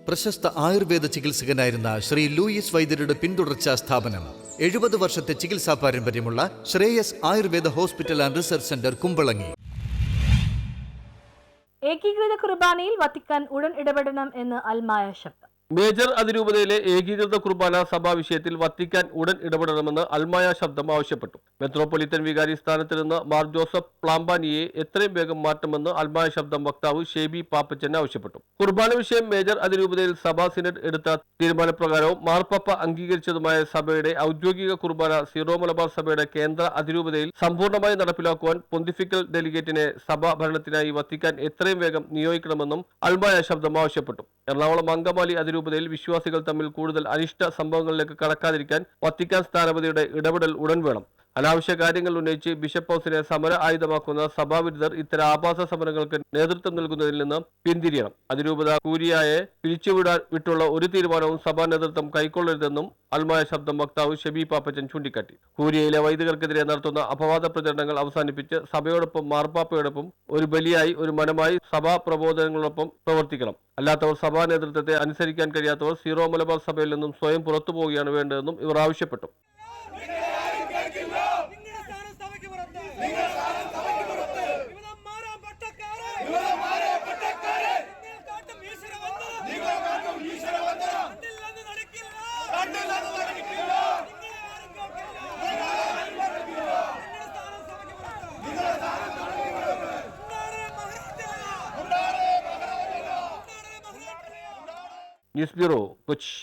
പ്രശസ്ത ആയുർവേദ ചികിത്സകനായിരുന്ന ശ്രീ ലൂയിസ് വൈദ്യരുടെ പിന്തുടർച്ചാ സ്ഥാപനം 70 വർഷത്തെ ചികിത്സാ പാരമ്പര്യമുള്ള Shreyas Ayurveda hospital and research centre Kumbalangi. ഏകീകൃത കുർബാനയിൽ വത്തിക്കാൻ ഉടൻ ഇടപെടണം എന്ന് അൽമായ ശബ്ദം. മേജർ അതിരൂപതയിലെ ഏകീകൃത കുർബാന സഭാ വിഷയത്തിൽ വത്തിക്കാൻ ഉടൻ ഇടപെടണമെന്ന് അൽമായ ശബ്ദം ആവശ്യപ്പെട്ടു. മെത്രോപൊലിത്തൻ വികാരി സ്ഥാനത്ത് നിന്ന് മാർ ജോസഫ് പ്ലാമ്പാനിയെ എത്രയും വേഗം മാറ്റണമെന്ന് അൽമായ ശബ്ദം വക്താവ് ഷേബി പാപ്പച്ചൻ ആവശ്യപ്പെട്ടു. കുർബാന വിഷയം മേജർ അതിരൂപതയിൽ സഭാ സിനഡ് എടുത്ത തീരുമാനപ്രകാരവും മാർപ്പാപ്പ അംഗീകരിച്ചതുമായ സഭയുടെ ഔദ്യോഗിക കുർബാന സീറോ മലബാർ സഭയുടെ കേന്ദ്ര അതിരൂപതയിൽ സമ്പൂർണ്ണമായി നടപ്പിലാക്കുവാൻ പൊന്തിഫിക്കൽ ഡെലിഗേറ്റിനെ സഭാ ഭരണത്തിനായി വത്തിക്കാൻ എത്രയും വേഗം നിയോഗിക്കണമെന്നും അൽമായ ശബ്ദം ആവശ്യപ്പെട്ടു. എറണാകുളം അങ്കമാലി അതിരൂപതയിൽ വിശ്വാസികൾ തമ്മിൽ കൂടുതൽ അനിഷ്ട സംഭവങ്ങളിലേക്ക് കടക്കാതിരിക്കാൻ വത്തിക്കാൻ സ്ഥാനപതിയുടെ ഇടപെടൽ ഉടൻ വേണം. അനാവശ്യ കാര്യങ്ങൾ ഉന്നയിച്ച് ബിഷപ്പ് ഹൗസിനെ സമര ആയുധമാക്കുന്ന സഭാവിരുദ്ധർ ഇത്തരം ആഭാസ സമരങ്ങൾക്ക് നേതൃത്വം നൽകുന്നതിൽ നിന്ന് പിന്തിരിയണം. അതിരൂപത കൂരിയായെ വിട്ടുള്ള ഒരു തീരുമാനവും സഭാ നേതൃത്വം കൈക്കൊള്ളരുതെന്നും അൽമായ ശബ്ദം വക്താവ് ഷെബി പാപ്പച്ചൻ ചൂണ്ടിക്കാട്ടി. കൂരിയയിലെ വൈദികർക്കെതിരെ നടത്തുന്ന അപവാദ പ്രചരണങ്ങൾ അവസാനിപ്പിച്ച് സഭയോടൊപ്പം മാർപ്പാപ്പയോടൊപ്പം ഒരു ബലിയായി ഒരു മനമായി സഭാ പ്രബോധനങ്ങളോടൊപ്പം പ്രവർത്തിക്കണം. അല്ലാത്തവർ സഭാ നേതൃത്വത്തെ അനുസരിക്കാൻ കഴിയാത്തവർ സീറോ മലബാർ സഭയിൽ നിന്നും സ്വയം പുറത്തു പോവുകയാണ് വേണ്ടതെന്നും ഇവർ ആവശ്യപ്പെട്ടു. News bureau, Kochi.